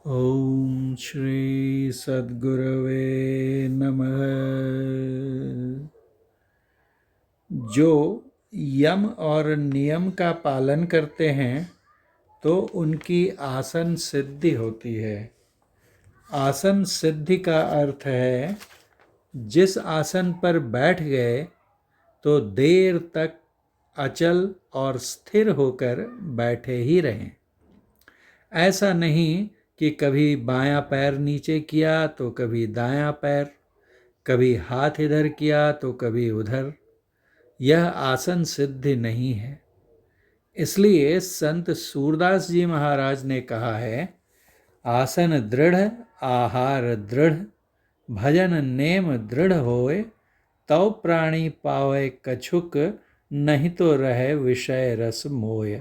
ओम श्री सद्गुरवे नमः। जो यम और नियम का पालन करते हैं तो उनकी आसन सिद्धि होती है। आसन सिद्धि का अर्थ है जिस आसन पर बैठ गए तो देर तक अचल और स्थिर होकर बैठे ही रहें। ऐसा नहीं कि कभी बायां पैर नीचे किया तो कभी दायां पैर, कभी हाथ इधर किया तो कभी उधर। यह आसन सिद्धि नहीं है। इसलिए संत सूरदास जी महाराज ने कहा है, आसन दृढ़ आहार दृढ़, भजन नेम दृढ़ होए, तव प्राणी पावे कछुक, नहीं तो रहे विषय रस मोय।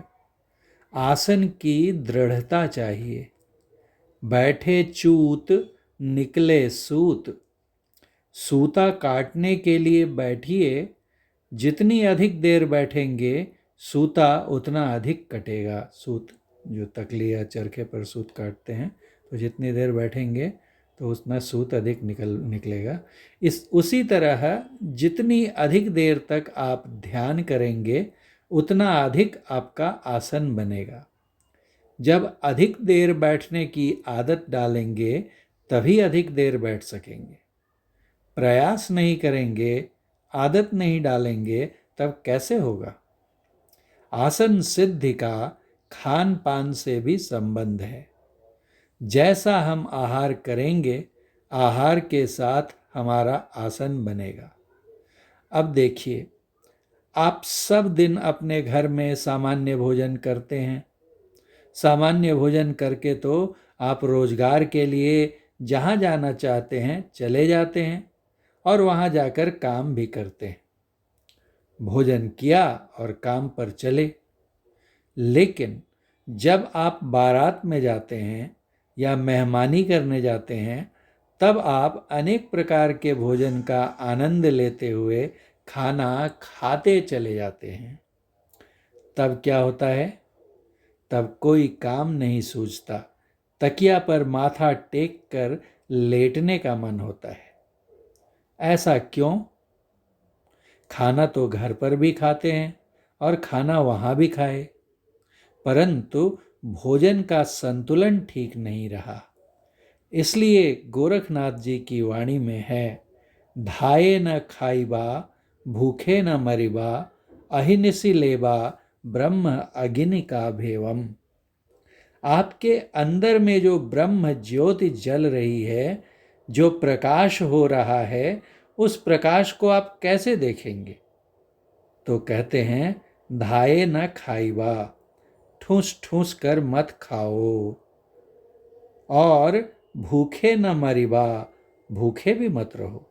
आसन की दृढ़ता चाहिए। बैठे चूत निकले सूत। सूता काटने के लिए बैठिए, जितनी अधिक देर बैठेंगे सूता उतना अधिक कटेगा। सूत जो तकली या चरखे पर सूत काटते हैं, तो जितनी देर बैठेंगे तो उतना सूत अधिक निकलेगा। उसी तरह जितनी अधिक देर तक आप ध्यान करेंगे उतना अधिक आपका आसन बनेगा। जब अधिक देर बैठने की आदत डालेंगे तभी अधिक देर बैठ सकेंगे। प्रयास नहीं करेंगे, आदत नहीं डालेंगे, तब कैसे होगा? आसन सिद्धि का खान पान से भी संबंध है। जैसा हम आहार करेंगे, आहार के साथ हमारा आसन बनेगा। अब देखिए, आप सब दिन अपने घर में सामान्य भोजन करते हैं। सामान्य भोजन करके तो आप रोजगार के लिए जहाँ जाना चाहते हैं चले जाते हैं और वहाँ जाकर काम भी करते हैं। भोजन किया और काम पर चले। लेकिन जब आप बारात में जाते हैं या मेहमानी करने जाते हैं, तब आप अनेक प्रकार के भोजन का आनंद लेते हुए खाना खाते चले जाते हैं। तब क्या होता है? तब कोई काम नहीं सूझता। तकिया पर माथा टेक कर लेटने का मन होता है। ऐसा क्यों? खाना तो घर पर भी खाते हैं और खाना वहाँ भी खाए, परंतु भोजन का संतुलन ठीक नहीं रहा। इसलिए गोरखनाथ जी की वाणी में है, धाये न खाइबा भूखे न मरिबा, अहिनिसि लेबा ब्रह्म अग्नि का भेवम। आपके अंदर में जो ब्रह्म ज्योति जल रही है, जो प्रकाश हो रहा है, उस प्रकाश को आप कैसे देखेंगे? तो कहते हैं, धाये न खाइबा, ठूस ठूस कर मत खाओ, और भूखे न मरिबा, भूखे भी मत रहो,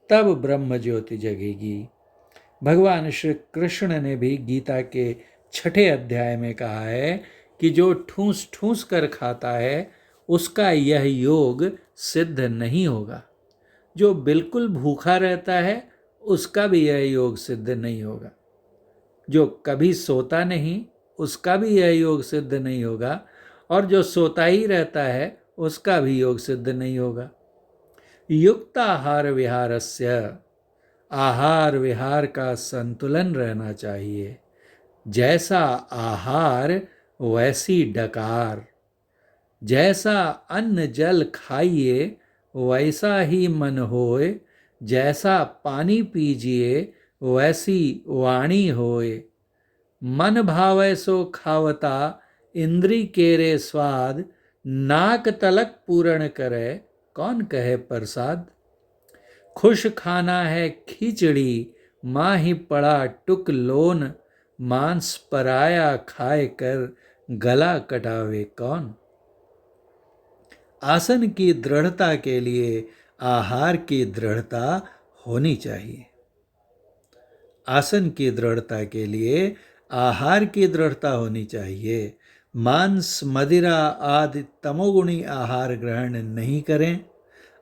तब ब्रह्म ज्योति जगेगी। भगवान श्री कृष्ण ने भी गीता के 6 अध्याय में कहा है कि जो ठूस ठूस कर खाता है उसका यह योग सिद्ध नहीं होगा। जो बिल्कुल भूखा रहता है उसका भी यह योग सिद्ध नहीं होगा। जो कभी सोता नहीं उसका भी यह योग सिद्ध नहीं होगा, और जो सोता ही रहता है उसका भी योग सिद्ध नहीं होगा। युक्ताहार विहारस्य, आहार विहार का संतुलन रहना चाहिए। जैसा आहार वैसी डकार। जैसा अन्न जल खाइए वैसा ही मन होए, जैसा पानी पीजिए वैसी वाणी होए। मन भावै सो खावता, इंद्री केरे स्वाद, नाक तलक पूर्ण करे, कौन कहे प्रसाद। खुश खाना है खिचड़ी, माही पड़ा टुक लोन, मांस पराया खाए कर, गला कटावे कौन। आसन की दृढ़ता के लिए आहार की दृढ़ता होनी चाहिए। आसन की दृढ़ता के लिए आहार की दृढ़ता होनी चाहिए। मांस मदिरा आदि तमोगुणी आहार ग्रहण नहीं करें।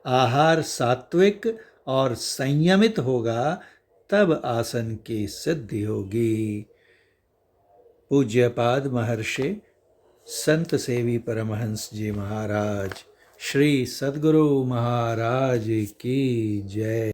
आहार सात्विक और संयमित होगा, तब आसन की सिद्धि होगी। पूज्यपाद महर्षि संत सेवी परमहंस जी महाराज, श्री सद्गुरु महाराज की जय।